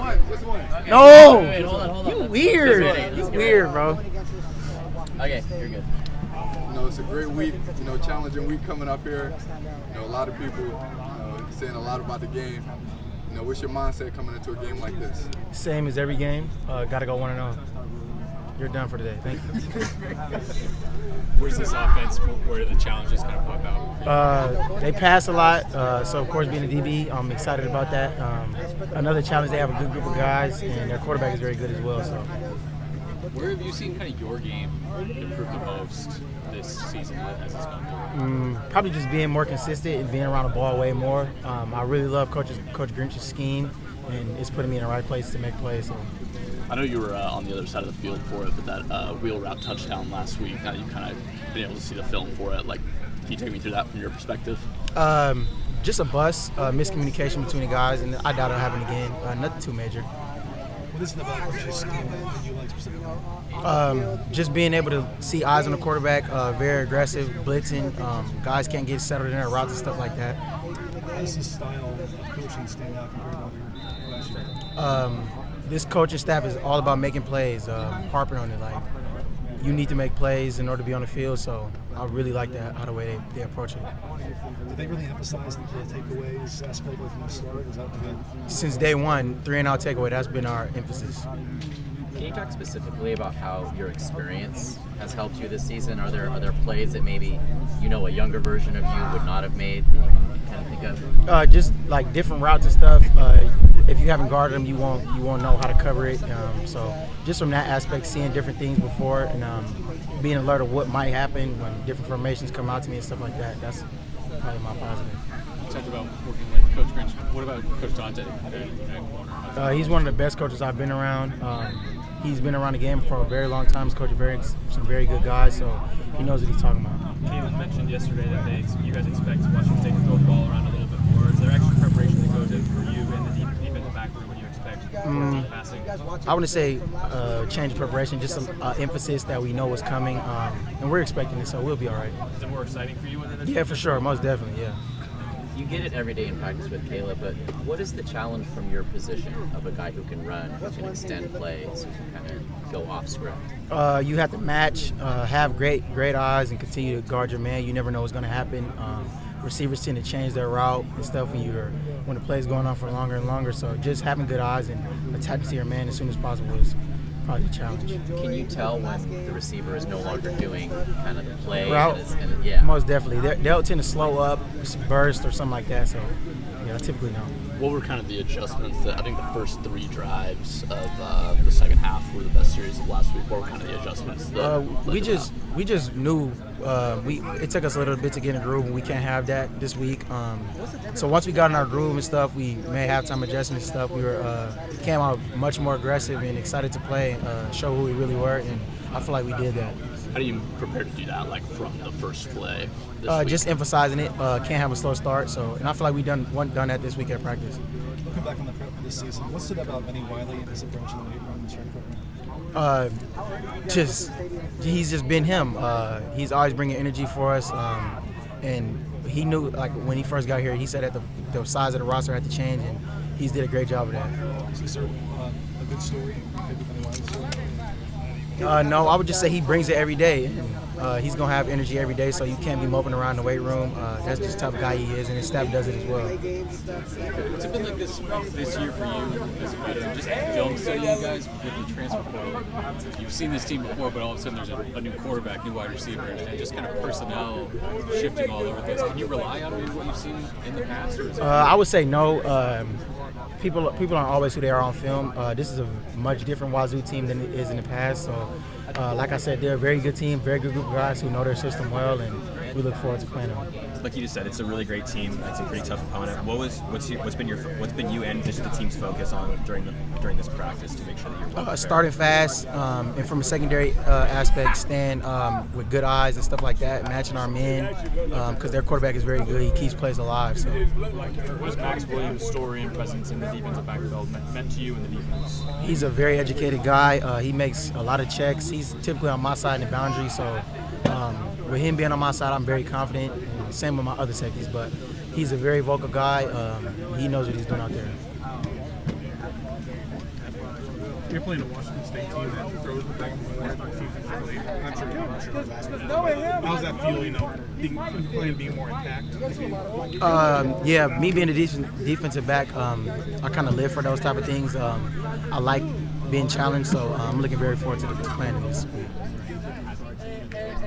come on. No. Wait, hold on. You weird. You weird, bro. Okay, you're good. It's a great week, challenging week coming up here. A lot of people, saying a lot about the game. What's your mindset coming into a game like this? Same as every game. Got to go 1-0. You're done for today. Thank you. Where's this offense where the challenges kind of pop out? They pass a lot, so of course being a DB, I'm excited about that. Another challenge, they have a good group of guys, and their quarterback is very good as well. So, where have you seen kind of your game improve the most this season as it's gone through? Probably just being more consistent and being around the ball way more. I really love Coach Grinch's scheme, and it's putting me in the right place to make plays. So. I know you were on the other side of the field for it, but that wheel route touchdown last week, now you've kind of been able to see the film for it. Can you take me through that from your perspective? Just a bust, miscommunication between the guys, and I doubt it'll happen again. Nothing too major. What is it about Coach's scheme that you like specifically? Just being able to see eyes on the quarterback, very aggressive, blitzing. Guys can't get settled in their routes and stuff like that. How does this style of coaching stand out compared to other last year? This coaching staff is all about making plays, harping on it. You need to make plays in order to be on the field, so I really like how the way they approach it. Did they really emphasize the takeaways aspect from the start? Is that good? Since day one, 3-and-out takeaway, that's been our emphasis. Can you talk specifically about how your experience has helped you this season? Are there plays that maybe a younger version of you would not have made that you can kind of think of? Just different routes and stuff. If you haven't guarded them, you won't know how to cover it. So just from that aspect, seeing different things before and being alert of what might happen when different formations come out to me and stuff like that. That's probably my positive. You talked about working with Coach Grinch. What about Coach Dante? He's one of the best coaches I've been around. He's been around the game for a very long time. He's coached some very good guys, so he knows what he's talking about. Kalen mentioned yesterday that you guys expect Washington State to throw the ball around a little bit more. Is there extra preparation that goes in for you in the defensive backroom when you expect deep passing? I want to say change of preparation, just some emphasis that we know what's coming, and we're expecting it, so we'll be all right. Is it more exciting for you with it? Yeah, for sure, most definitely, yeah. You get it every day in practice with Caleb, but what is the challenge from your position of a guy who can run, who can extend plays, who can kind of go off script? You have to match, have great eyes, and continue to guard your man. You never know what's going to happen. Receivers tend to change their route and stuff when the play's going on for longer and longer. So just having good eyes and attaching to your man as soon as possible is probably the challenge. Can you tell when the receiver is no longer doing kind of the play? Route? Yeah. Most definitely. They'll tend to slow up, burst, or something like that. So, yeah, I typically know. What were kind of the adjustments that I think the first 3 drives of the second half were the best series of last week? What were kind of the adjustments? We just knew it took us a little bit to get in a groove, and we can't have that this week. So once we got in our groove and stuff, we made halftime adjustments and stuff. We came out much more aggressive and excited to play and show who we really were, and I feel like we did that. How do you prepare to do that, from the first play this week? Just emphasizing it. Can't have a slow start. And I feel like we done that this week at practice. Looking back on the prep for this season, what's it about Benny Wiley and his approach in the weight room and strength program? He's just been him. He's always bringing energy for us, and he knew when he first got here, he said that the size of the roster had to change, and he's did a great job of that. Is there a good story? Benny Wiley's story? No, I would just say he brings it every day. And, he's going to have energy every day, so you can't be moping around the weight room. That's just the type of guy he is, and his staff does it as well. What's it been like this year for you as a veteran? Just film studying you guys with the transfer portal. You've seen this team before, but all of a sudden there's a new quarterback, new wide receiver, and just kind of personnel shifting all over the place. Can you rely on maybe what you've seen in the past? Or I would say no. People aren't always who they are on film. This is a much different Wazoo team than it is in the past. So, like I said, they're a very good team, very good group of guys who know their system well, and we look forward to playing them. Like you just said, it's a really great team. It's a pretty tough opponent. What's been you and just the team's focus on during this practice to make sure that you're well prepared? Starting fast, and from a secondary aspect, stand with good eyes and stuff like that, matching our men, because their quarterback is very good. He keeps plays alive. So, what has Max Williams' story and presence in the defensive backfield meant to you in the defense? He's a very educated guy. He makes a lot of checks. He's typically on my side in the boundary, so with him being on my side, I'm very confident. And same with my other safeties, but he's a very vocal guy. He knows what he's doing out there. You're playing a Washington State team that throws the ball more than seasons early. I'm sure it was last week. How's that feel, being more intact? Yeah, me being a defensive back, I kind of live for those type of things. I like being challenged, so I'm looking very forward to playing in this week.